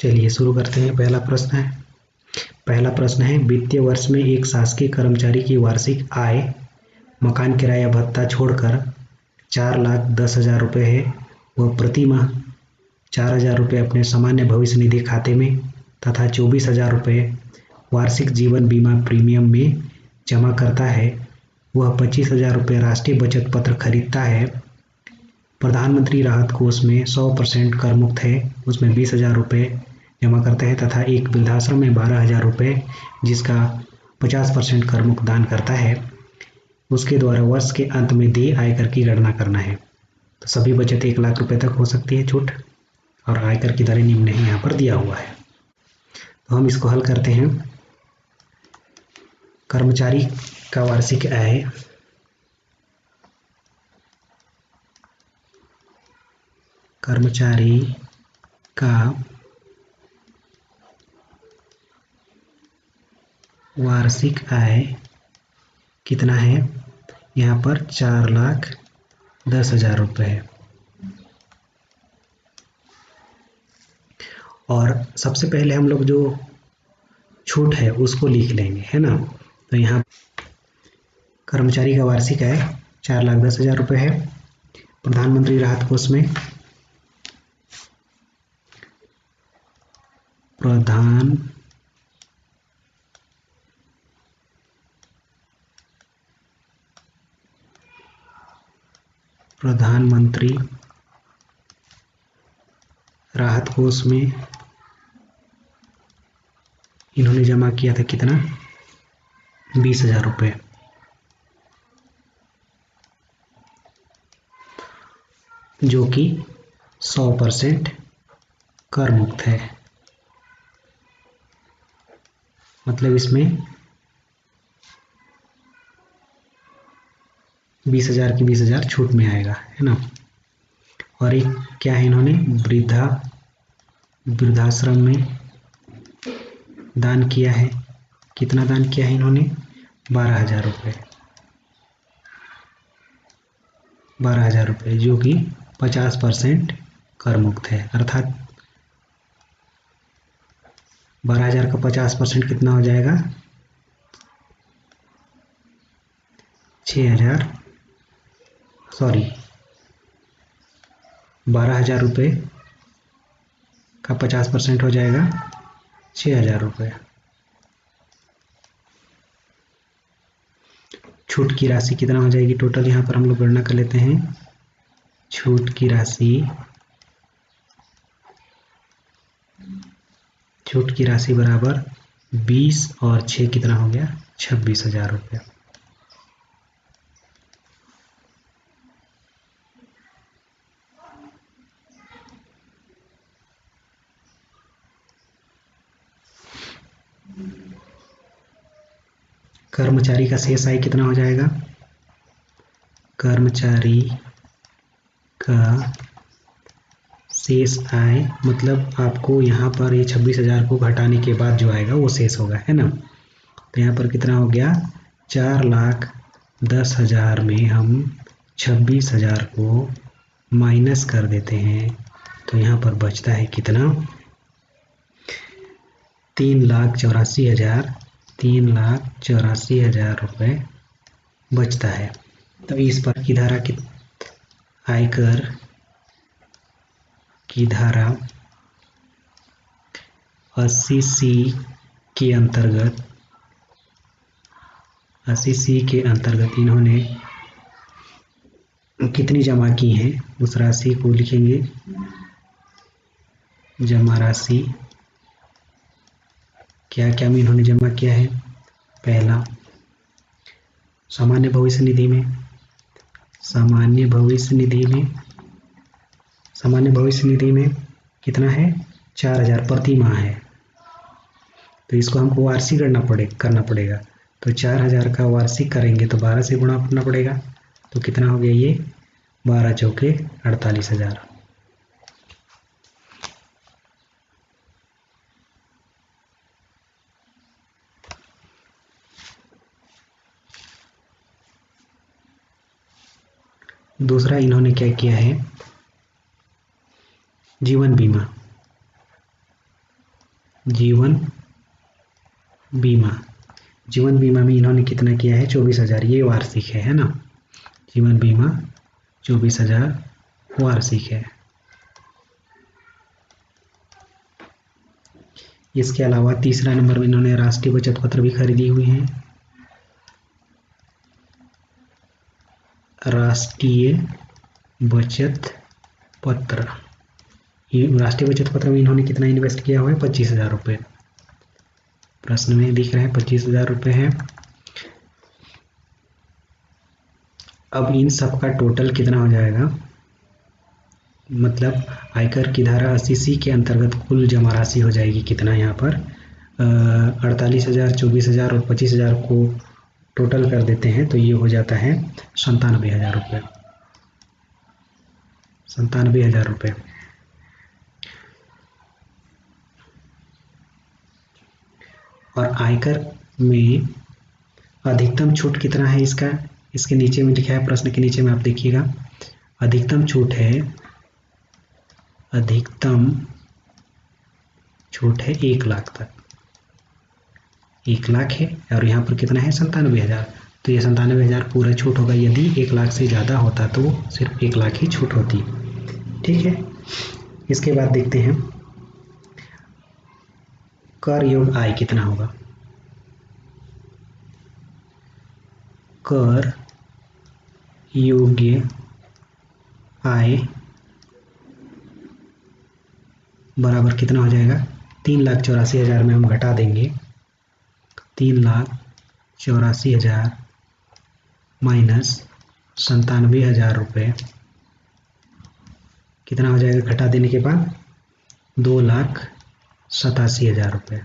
चलिए शुरू करते हैं। पहला प्रश्न है वित्तीय वर्ष में एक शासकीय कर्मचारी की वार्षिक आय मकान किराया भत्ता छोड़कर 4,10,000 रुपये है। वह प्रति माह 4,000 रुपये अपने सामान्य भविष्य निधि खाते में तथा 24,000 रुपये वार्षिक जीवन बीमा प्रीमियम में जमा करता है। वह 25,000 रुपये राष्ट्रीय बचत पत्र खरीदता है। प्रधानमंत्री राहत कोष में 100% कर मुक्त है, उसमें 20,000 रुपये जमा करता है तथा एक वृद्धाश्रम में 12,000 रुपये जिसका 50% कर मुक्त दान करता है। उसके द्वारा वर्ष के अंत में देय आयकर की गणना करना है। तो सभी बचत 1 लाख रुपए तक हो सकती है छूट, और आयकर की दरें निम्न है यहाँ पर दिया हुआ है। तो हम इसको हल करते हैं। कर्मचारी का वार्षिक आय कितना है? यहाँ पर 4,10,000 रुपये है। और सबसे पहले हम लोग जो छूट है उसको लिख लेंगे, है ना। तो यहाँ कर्मचारी का वार्षिक आय 4,10,000 रुपये है। प्रधानमंत्री राहत कोष में प्रधानमंत्री राहत कोष में इन्होंने जमा किया था कितना? 20,000 रुपये। जो कि 100% कर मुक्त है। मतलब इसमें 20,000 की 20,000 छूट में आएगा, है ना। और एक क्या है, इन्होंने वृद्धाश्रम में दान किया है। कितना दान किया है इन्होंने? 12,000 रुपये। 12,000 रुपये जो कि 50% कर मुक्त है। अर्थात 12,000 का 50% कितना हो जाएगा? 12,000 रुपये का 50% हो जाएगा 6,000 रुपये। छूट की राशि कितना हो जाएगी टोटल? यहाँ पर हम लोग गणना कर लेते हैं। छूट की राशि बराबर 20 और 6 कितना हो गया? 26,000 रुपये। कर्मचारी का शेष आय कितना हो जाएगा? कर्मचारी का शेष आय मतलब आपको यहाँ पर ये 26,000 को घटाने के बाद जो आएगा वो शेष होगा, है ना। तो यहाँ पर कितना हो गया? 4,10,000 में हम 26,000 को माइनस कर देते हैं तो यहाँ पर बचता है कितना? 3,84,000 रुपये बचता है। तो इस पर की धारा आयकर की धारा 80C के अंतर्गत इन्होंने कितनी जमा की है उस राशि को लिखेंगे। जमा राशि क्या क्या में इन्होंने जमा किया है? पहला, सामान्य भविष्य निधि में कितना है? 4,000 प्रति माह है। तो इसको हमको वार्षिक करना पड़ेगा। तो 4,000 का वार्षिक करेंगे तो 12 से गुणा करना पड़ेगा। तो कितना हो गया ये? 12 चौके 48,000। दूसरा इन्होंने क्या किया है? जीवन बीमा जीवन बीमा। जीवन बीमा में इन्होंने कितना किया है? 24,000। ये वार्षिक है ना? जीवन बीमा 24,000 वार्षिक है। इसके अलावा तीसरा नंबर में इन्होंने राष्ट्रीय बचत पत्र भी खरीदी हुई है। राष्ट्रीय बचत पत्र, राष्ट्रीय बचत पत्र में इन्होंने कितना इन्वेस्ट किया हुआ है? 25,000 रुपये। प्रश्न में दिख रहा है 25,000 रुपये है। अब इन सब का टोटल कितना हो जाएगा? मतलब आयकर की धारा 80C के अंतर्गत कुल जमा राशि हो जाएगी कितना यहाँ पर? 48,000, 24,000 और 25,000 को टोटल कर देते हैं तो ये हो जाता है 97,000 रुपये। 97,000 रुपये। और आयकर में अधिकतम छूट कितना है इसका? इसके नीचे में लिखा है, प्रश्न के नीचे में आप देखिएगा, अधिकतम छूट है 1 लाख तक। 1 लाख है और यहाँ पर कितना है? 97,000। तो ये 97,000 पूरा छूट होगा। यदि 1 लाख से ज़्यादा होता तो सिर्फ 1 लाख ही छूट होती। ठीक है। इसके बाद देखते हैं कर योग्य आय कितना होगा। कर योग्य आय बराबर कितना हो जाएगा? 3,84,000 में हम घटा देंगे 3,84,000 माइनस 97,000 रुपये कितना हो जाएगा घटा देने के बाद? 2,87,000 रुपये।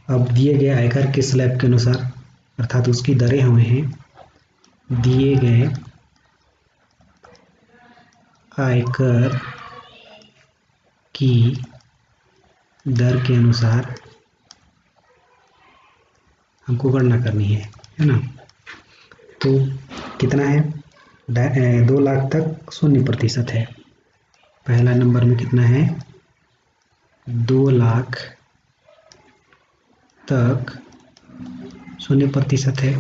अब दिए गए आयकर के स्लैब के अनुसार अर्थात उसकी दरें हुए हैं, दिए गए आयकर की दर के अनुसार हमको गणना करनी है ना? तो कितना है? 2 लाख तक 0% है। पहला नंबर में कितना है? 2 लाख तक 0% है।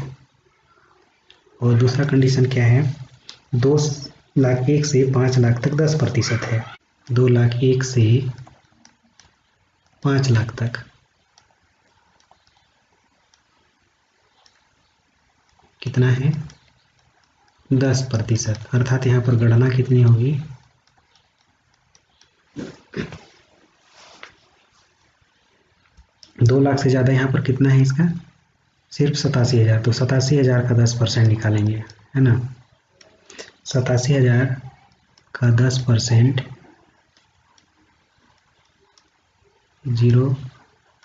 और दूसरा कंडीशन क्या है? 2,01,000 से 5 लाख तक 10% है। 2,01,000 से 5 लाख तक कितना है? 10%। अर्थात यहाँ पर गणना कितनी होगी? 2 लाख से ज़्यादा यहाँ पर कितना है इसका? सिर्फ 87,000। तो 87,000 का 10% निकालेंगे, है ना? 87,000 का 10%, 0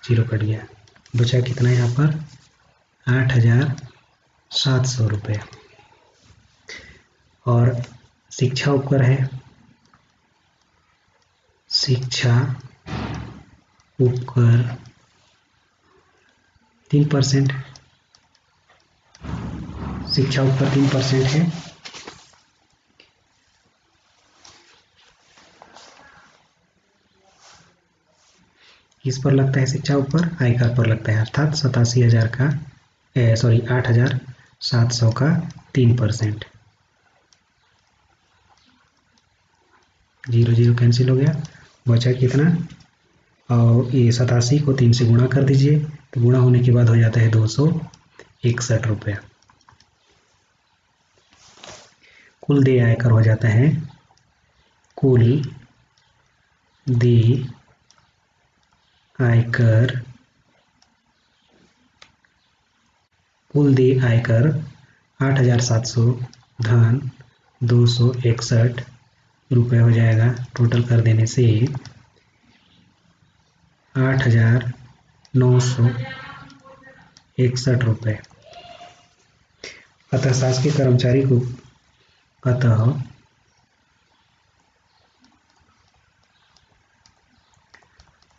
0 कट गया, बचा कितना यहाँ पर? 8,700 रुपये। और शिक्षा उपकर है, शिक्षा उपकर 3%, शिक्षा उपकर 3% है। किस पर लगता है शिक्षा ऊपर? आयकर पर लगता है। अर्थात 87,000 का 8,700 का 3%। 0 0 कैंसिल हो गया, बचा कितना? और ये 87 को 3 से गुणा कर दीजिए, तो गुणा होने के बाद हो जाता है 261 रुपया। कुल देय आयकर हो जाता है, कुल देय आयकर, कुल देय आयकर 8,700 धन 261 रुपये हो जाएगा। टोटल कर देने से 8,961 रुपये। अतः शासकीय कर्मचारी को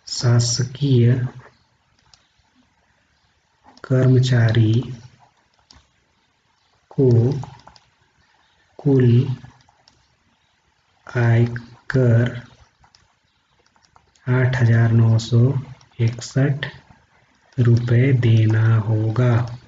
शासकीय कर्मचारी को कुल आयकर 8,961 रुपये देना होगा।